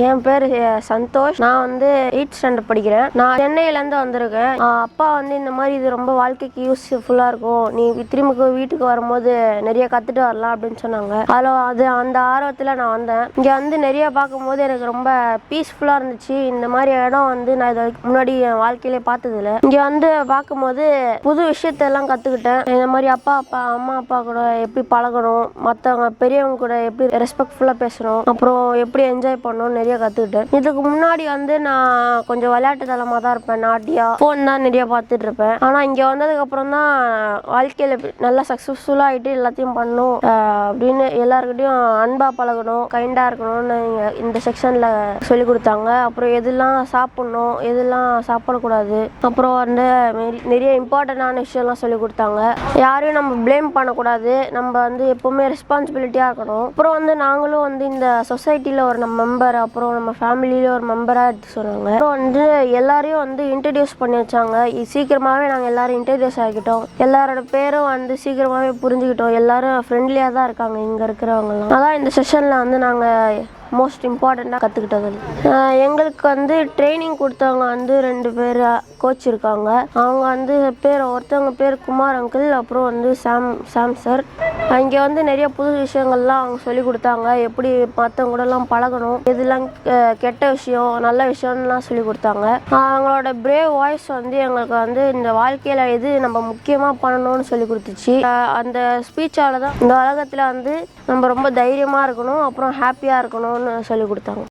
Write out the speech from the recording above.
என் பேர் சந்தோஷ். நான் வந்து 8th ஸ்டாண்டர்ட் படிக்கிறேன். நான் சென்னையிலேருந்து வந்திருக்கேன். அப்பா வந்து இந்த மாதிரி இது ரொம்ப வாழ்க்கைக்கு யூஸ்ஃபுல்லாக இருக்கும், நீ திரும்ப வீட்டுக்கு வரும்போது நிறைய கற்றுட்டு வரலாம் அப்படின்னு சொன்னாங்க. அந்த ஆர்வத்தில் நான் வந்தேன். இங்கே வந்து நிறைய பார்க்கும்போது எனக்கு ரொம்ப பீஸ்ஃபுல்லாக இருந்துச்சு. இந்த மாதிரி இடம் வந்து நான் இதை முன்னாடி என் வாழ்க்கையிலே பார்த்ததில்ல. இங்கே வந்து பார்க்கும்போது புது விஷயத்தெல்லாம் கற்றுக்கிட்டேன். இந்த மாதிரி அம்மா அப்பா கூட எப்படி பழகணும், மற்றவங்க பெரியவங்க கூட எப்படி ரெஸ்பெக்ட்ஃபுல்லாக பேசணும், அப்புறம் எப்படி என்ஜாய் பண்ணணும்னு நிறைய கற்றுக்கிட்டேன். இதுக்கு முன்னாடி வந்து நான் கொஞ்சம் விளையாட்டு தளமாக தான் இருப்பேன். நாட்டியா ஃபோன் தான் நிறைய பார்த்துட்டு இருப்பேன். ஆனால் இங்கே வந்ததுக்கப்புறம் தான் வாழ்க்கையில் நல்லா சக்ஸஸ்ஃபுல்லாக ஆகிட்டு எல்லாத்தையும் பண்ணணும் அப்படின்னு எல்லாருக்கிட்டையும் அன்பாக பழகணும், கைண்டாக இருக்கணும்னு இந்த செக்ஷனில் சொல்லி கொடுத்தாங்க. அப்புறம் எதெல்லாம் சாப்பிட்ணும், எதெல்லாம் சாப்பிடக்கூடாது, அப்புறம் வந்து நிறைய இம்பார்ட்டண்டான விஷயம்லாம் சொல்லி கொடுத்தாங்க. யாரையும் நம்ம ப்ளேம் பண்ணக்கூடாது, நம்ம வந்து எப்போவுமே ரெஸ்பான்சிபிலிட்டியாக இருக்கணும். அப்புறம் வந்து நாங்களும் வந்து இந்த சொசைட்டியில் ஒரு நம்ம மெம்பர், அப்புறம் நம்ம ஃபேமிலியில ஒரு மெம்பராக எடுத்து சொன்னாங்க. அப்புறம் வந்து எல்லாரையும் வந்து இன்ட்ரடியூஸ் பண்ணி வச்சாங்க. சீக்கிரமாகவே நாங்கள் எல்லாரும் இன்ட்ரடியூஸ் ஆகிக்கிட்டோம். எல்லாரோட பேரும் வந்து சீக்கிரமாகவே புரிஞ்சுக்கிட்டோம். எல்லாரும் ஃப்ரெண்ட்லியாக தான் இருக்காங்க இங்கே இருக்கிறவங்கலாம். அதான் இந்த செஷனில் வந்து நாங்கள் மோஸ்ட் இம்பார்ட்டண்ட்டாக கற்றுக்கிட்டது. எங்களுக்கு வந்து ட்ரைனிங் கொடுத்தவங்க வந்து 2 பேர் கோச் இருக்காங்க. அவங்க வந்து ஒருத்தவங்க பேர் குமார் அங்கிள், அப்புறம் வந்து சாம் சார். இங்கே வந்து நிறைய புது விஷயங்கள்லாம் அவங்க சொல்லி கொடுத்தாங்க. எப்படி மற்றவங்க கூடலாம் பழகணும், எதுலாம் கெட்ட விஷயம் நல்ல விஷயம்லாம் சொல்லி கொடுத்தாங்க. அவங்களோட பிரேவ் வாய்ஸ் வந்து எங்களுக்கு வந்து இந்த வாழ்க்கையில் எது நம்ம முக்கியமாக பண்ணணும்னு சொல்லி கொடுத்துச்சு. அந்த ஸ்பீச்சால் தான் இந்த உலகத்தில் வந்து நம்ம ரொம்ப தைரியமாக இருக்கணும், அப்புறம் ஹாப்பியாக இருக்கணும்னு சொல்லி கொடுத்தாங்க.